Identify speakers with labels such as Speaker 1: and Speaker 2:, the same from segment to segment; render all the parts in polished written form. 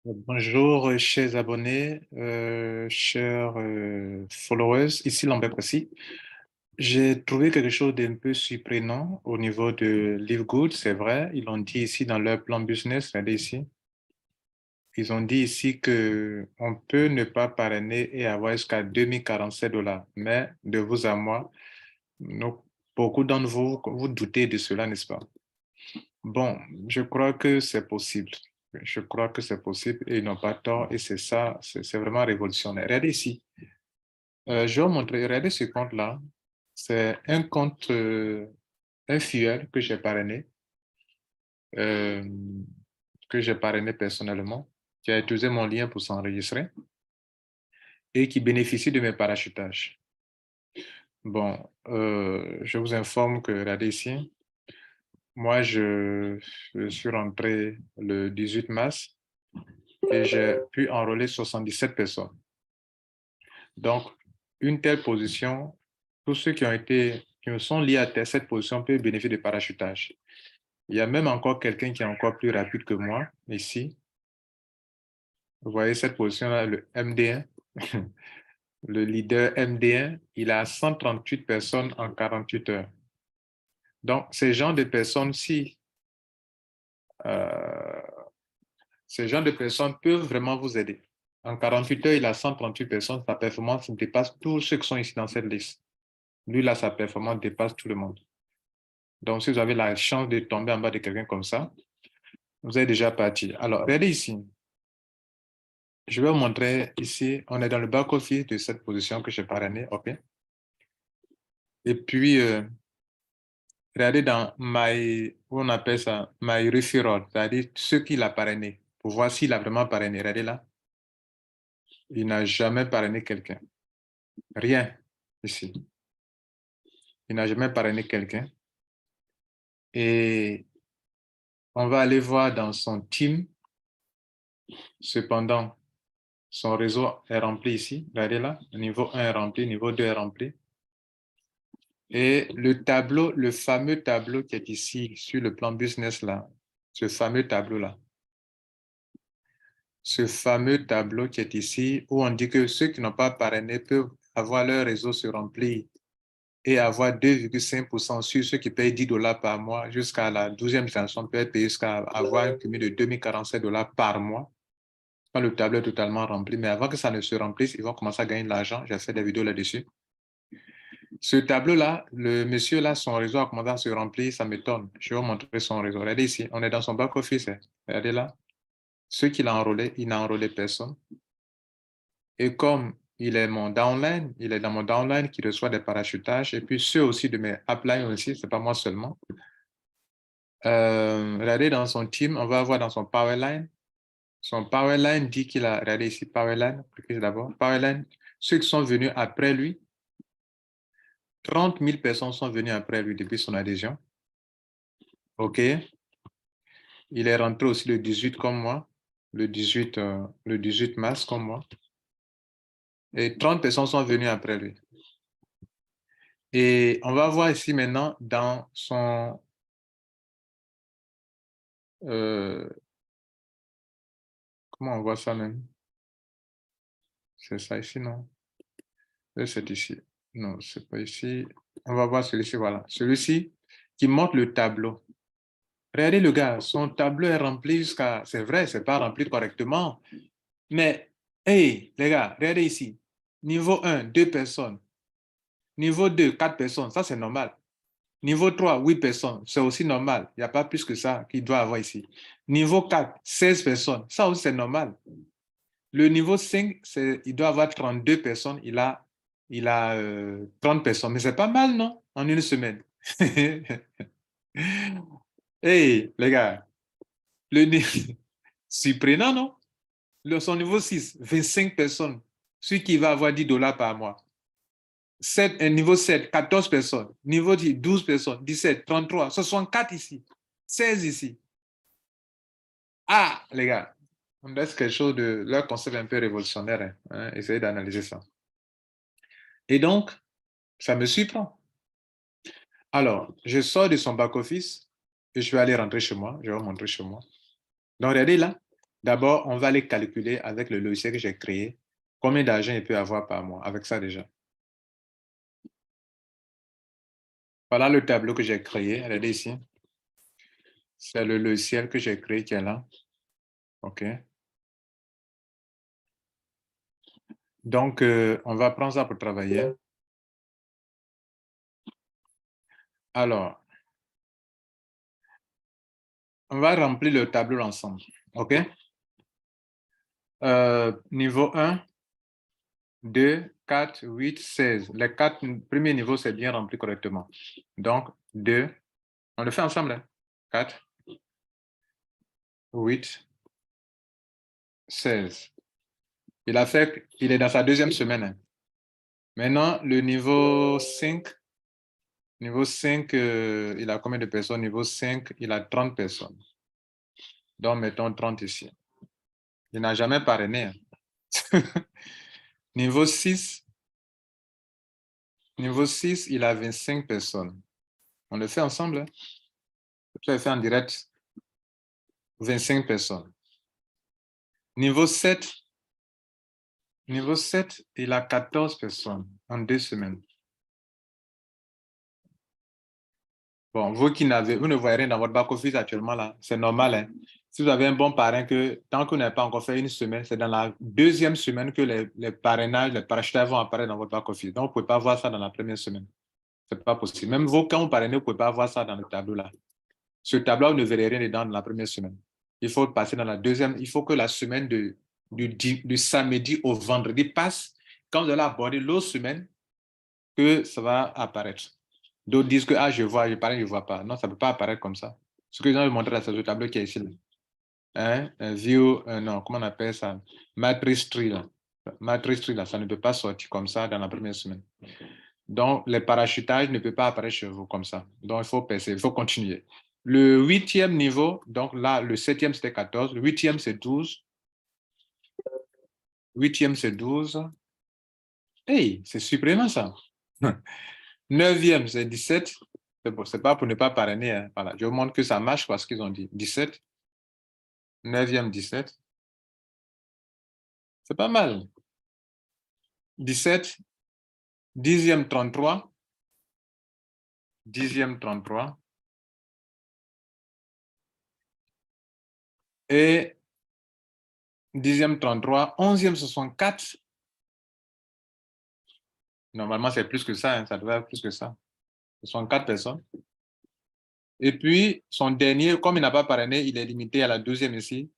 Speaker 1: Bonjour, chers abonnés, chers followers, ici Lambert Passy. J'ai trouvé quelque chose d'un peu surprenant au niveau de Livegood, c'est vrai. Ils l'ont dit ici dans leur plan business, regardez ici. Ils ont dit ici que on peut ne pas parrainer et avoir jusqu'à 2047 $. Mais de vous à moi, beaucoup d'entre vous, vous doutez de cela, n'est-ce pas? Bon, je crois que c'est possible. Je crois que c'est possible et ils n'ont pas tort et c'est ça, c'est vraiment révolutionnaire. Regardez ici. Je vais vous montrer, regardez ce compte-là. C'est un compte, un fuel euh, que j'ai parrainé personnellement, qui a utilisé mon lien pour s'enregistrer et qui bénéficie de mes parachutages. Bon, je vous informe que, regardez ici, moi, je suis rentré le 18 mars et j'ai pu enrôler 77 personnes. Donc, une telle position, tous ceux qui sont liés à cette position peuvent bénéficier de parachutage. Il y a même encore quelqu'un qui est encore plus rapide que moi, ici. Vous voyez cette position-là, le MD1, le leader MD1, il a 138 personnes en 48 heures. Donc, euh, ces gens de personnes peuvent vraiment vous aider. En 48 heures, il a 138 personnes, sa performance dépasse tous ceux qui sont ici dans cette liste. Lui, là, sa performance dépasse tout le monde. Donc, si vous avez la chance de tomber en bas de quelqu'un comme ça, vous êtes déjà parti. Alors, regardez ici. Je vais vous montrer ici. On est dans le back-office de cette position que j'ai parrainée. OK. Et puis, regardez dans on appelle ça My Referral, c'est-à-dire ceux qu'il a parrainé, pour voir s'il a vraiment parrainé. Regardez là. Il n'a jamais parrainé quelqu'un. Rien ici. Il n'a jamais parrainé quelqu'un. Et on va aller voir dans son team. Cependant, son réseau est rempli ici. Regardez là. Niveau 1 est rempli, niveau 2 est rempli. Et le tableau, le fameux tableau qui est ici sur le plan business là, ce fameux tableau-là, ce fameux tableau qui est ici où on dit que ceux qui n'ont pas parrainé peuvent avoir leur réseau se remplir et avoir 2,5% sur ceux qui payent 10 $ par mois jusqu'à la 12e génération peut être payé jusqu'à avoir un cumul de 2047 $ par mois quand le tableau est totalement rempli. Mais avant que ça ne se remplisse, ils vont commencer à gagner de l'argent. J'ai fait des vidéos là-dessus. Ce tableau-là, le monsieur là, son réseau a commencé à se remplir, ça m'étonne. Je vais vous montrer son réseau. Regardez ici, on est dans son back-office. Regardez là. Ceux qu'il a enrôlé, il n'a enrôlé personne. Et comme il est mon downline, il est dans mon downline qui reçoit des parachutages, et puis ceux aussi de mes uplines aussi, c'est pas moi seulement. Regardez dans son team, on va voir dans son powerline. Son powerline dit qu'il a, regardez ici, powerline, cliquez d'abord, powerline, ceux qui sont venus après lui, 30 000 personnes sont venues après lui depuis son adhésion. OK. Il est rentré aussi le 18 comme moi, le 18 mars comme moi. Et 30 personnes sont venues après lui. Et on va voir ici maintenant dans son... comment on voit ça même? C'est ça ici, non? C'est ici. Non, c'est pas ici. On va voir celui-ci, voilà. Celui-ci qui montre le tableau. Regardez le gars, son tableau est rempli jusqu'à... C'est vrai, c'est pas rempli correctement. Mais, hey, les gars, regardez ici. Niveau 1, 2 personnes. Niveau 2, 4 personnes. Ça, c'est normal. Niveau 3, 8 personnes. C'est aussi normal. Il n'y a pas plus que ça qu'il doit avoir ici. Niveau 4, 16 personnes. Ça aussi, c'est normal. Le niveau 5, il doit avoir 32 personnes. Il a 30 personnes. Mais c'est pas mal, non? En une semaine. Hey, les gars. Le surprenant, non? Son niveau 6, 25 personnes. Celui qui va avoir 10 $ par mois. Niveau 7, 14 personnes. Niveau 10, 12 personnes. 17, 33, 64 ici. 16 ici. Ah, les gars, on laisse quelque chose de leur concept un peu révolutionnaire. Hein. Essayez d'analyser ça. Et donc, ça me surprend. Alors, je sors de son back-office et je vais aller rentrer chez moi. Je vais vous montrer chez moi. Donc, regardez là. D'abord, on va les calculer avec le logiciel que j'ai créé. Combien d'argent il peut avoir par mois avec ça déjà? Voilà le tableau que j'ai créé. Regardez ici. C'est le logiciel que j'ai créé qui est là. OK. Donc, on va prendre ça pour travailler. Alors, on va remplir le tableau ensemble. OK? Niveau 1, 2, 4, 8, 16. Les 4 premiers niveaux, c'est bien rempli correctement. Donc, 2, on le fait ensemble. Hein? 4, 8, 16. Il est dans sa deuxième semaine. Hein. Maintenant, le niveau 5, il a combien de personnes? Niveau 5, il a 30 personnes. Donc, mettons 30 ici. Il n'a jamais parrainé. Hein. Niveau 6, il a 25 personnes. On le fait ensemble. Hein? Je le fais en direct. 25 personnes. Niveau 7, il a 14 personnes en 2 semaines. Bon, vous ne voyez rien dans votre back-office actuellement là, c'est normal. Hein? Si vous avez un bon parrain, tant que vous n'avez pas encore fait une semaine, c'est dans la deuxième semaine que les parrainages, les parachutages vont apparaître dans votre back-office. Donc, vous ne pouvez pas voir ça dans la première semaine. Ce n'est pas possible. Même vous, quand vous parrainez, vous ne pouvez pas voir ça dans le tableau là. Ce tableau, vous ne verrez rien dedans dans la première semaine. Il faut passer dans la deuxième. Il faut que la semaine du samedi au vendredi passe. Quand vous allez aborder l'autre semaine, que ça va apparaître. D'autres disent que je vois, je parle, je ne vois pas. Non, ça ne peut pas apparaître comme ça. Ce que je vais vous montrer là, c'est le tableau qui est ici. Là. Hein? Un view, non, comment on appelle ça? Matrix tree. Là. Matrix tree, là, ça ne peut pas sortir comme ça dans la première semaine. Donc, les parachutages ne peuvent pas apparaître chez vous comme ça. Donc, il faut passer, il faut continuer. Le 8e niveau, donc là, le 7e, c'était 14. Le 8e, c'est 12. 8e, c'est 12. Hey, c'est surprenant ça. 9e, c'est 17. C'est pas pour ne pas parrainer. Hein. Voilà. Je vous montre que ça marche parce qu'ils ont dit 17. 9e, 17. C'est pas mal. 17. 10e, 33. 10e, 33. Et 10e, 33. 11e, 64. Normalement, c'est plus que ça. Hein. Ça devrait être plus que ça. 64 personnes. Et puis, son dernier, comme il n'a pas parrainé, il est limité à la 12e ici.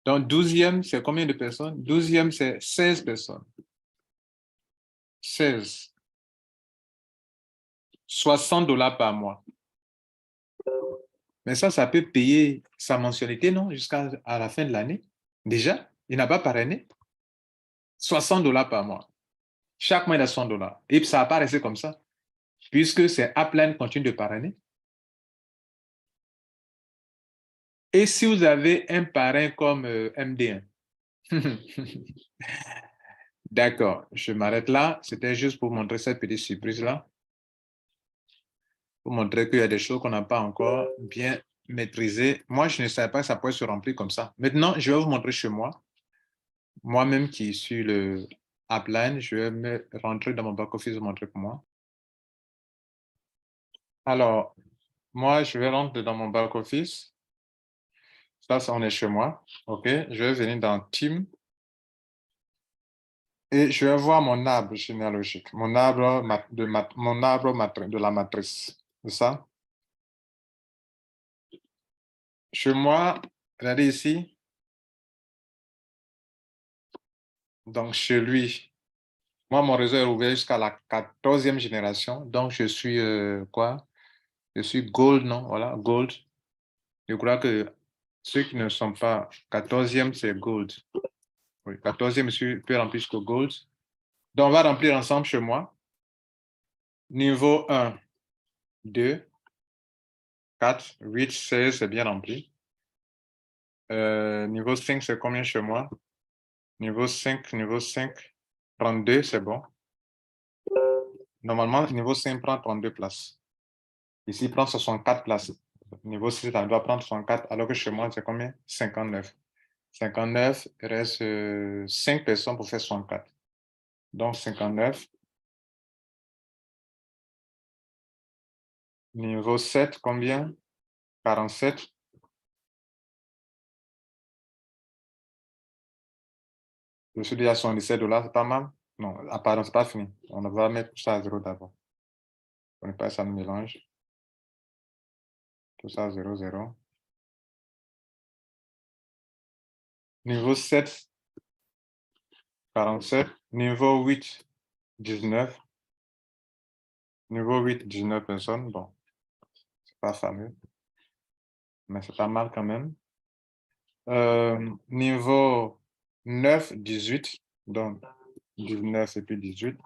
Speaker 1: Donc, 12e, c'est combien de personnes? 12e, c'est 16 personnes. 16. $60 par mois. Mais ça peut payer sa mensualité, non? Jusqu'à la fin de l'année. Déjà, il n'a pas parrainé. $60 par mois. Chaque mois, il a $100. Et ça va pas rester comme ça. Puisque c'est Upline continue de parrainer. Et si vous avez un parrain comme MD1, d'accord, je m'arrête là. C'était juste pour montrer cette petite surprise-là. Pour montrer qu'il y a des choses qu'on n'a pas encore bien maîtrisées. Moi, je ne savais pas que ça pouvait se remplir comme ça. Maintenant, je vais vous montrer chez moi. Moi-même qui suis le Upline, je vais me rentrer dans mon back-office vous montrer pour moi. Alors, moi, je vais rentrer dans mon back-office. Ça, on est chez moi. OK. Je vais venir dans Team. Et je vais voir mon arbre généalogique, mon arbre de la matrice. C'est ça? Chez moi, regardez ici. Donc, chez lui, moi, mon réseau est ouvert jusqu'à la 14e génération. Donc, je suis quoi? Je suis Gold, non? Voilà, Gold. Je crois que ceux qui ne sont pas 14e, c'est Gold. Oui, 14e, je peux remplir jusqu'au Gold. Donc, on va remplir ensemble chez moi. Niveau 1, 2, 4, 8, 16, c'est bien rempli. Niveau 5, c'est combien chez moi? Niveau 5, 32, c'est bon. Normalement, niveau 5 prend 32 places. Ici, il prend 64 places. Niveau 6, ça doit prendre 64, alors que chez moi, c'est combien? 59. 59, il reste 5 personnes pour faire 64. Donc 59. Niveau 7, combien? 47. Je suis déjà à 77 $, c'est pas mal? Non, ah, pardon, c'est pas fini. On va mettre ça à 0 d'abord. On ne pas ça me mélange. Tout ça à 0, 0. Niveau 7, 47. Niveau 8, 19. Niveau 8, 19 personnes. Bon, c'est pas fameux, mais c'est pas mal quand même. Niveau 9, 18. Donc, 19 et puis 18.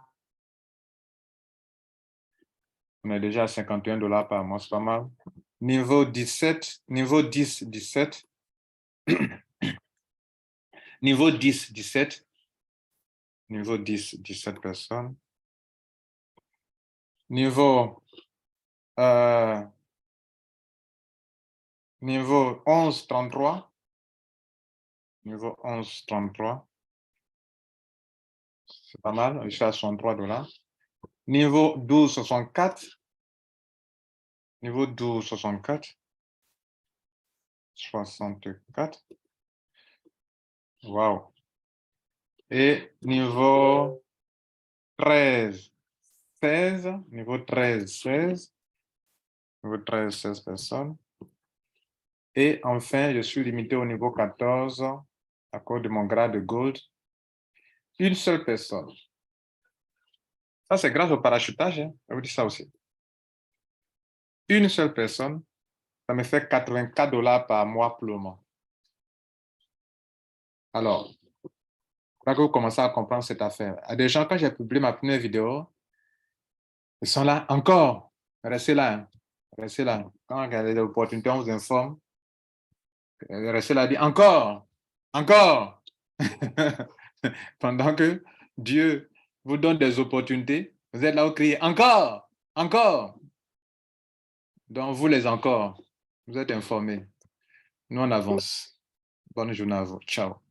Speaker 1: On est déjà à 51 $ par mois, c'est pas mal. Niveau 17, niveau 10, 17. Niveau 10, 17. Niveau 10, 17 personnes. Niveau, niveau 11, 33. Niveau 11, 33. C'est pas mal, je suis à 63 $. Niveau 12, 64. Niveau 12, 64. 64. Wow. Et niveau 13, 16. Niveau 13, 16. Niveau 13, 16 personnes. Et enfin, je suis limité au niveau 14 à cause de mon grade de Gold. Une seule personne. Ça, c'est grâce au parachutage. Hein. Je vous dis ça aussi. Une seule personne, ça me fait 84 $ par mois pour le moment. Alors, là que vous commencez à comprendre cette affaire. À des gens, quand j'ai publié ma première vidéo, ils sont là encore. Restez là. Hein. Restez là. Quand il y a des opportunités, on vous informe. Restez là, dit encore. Encore. Pendant que Dieu vous donne des opportunités, vous êtes là où criez encore, encore. Donc, vous les encore, vous êtes informés. Nous, on avance. Bonne journée à vous. Ciao.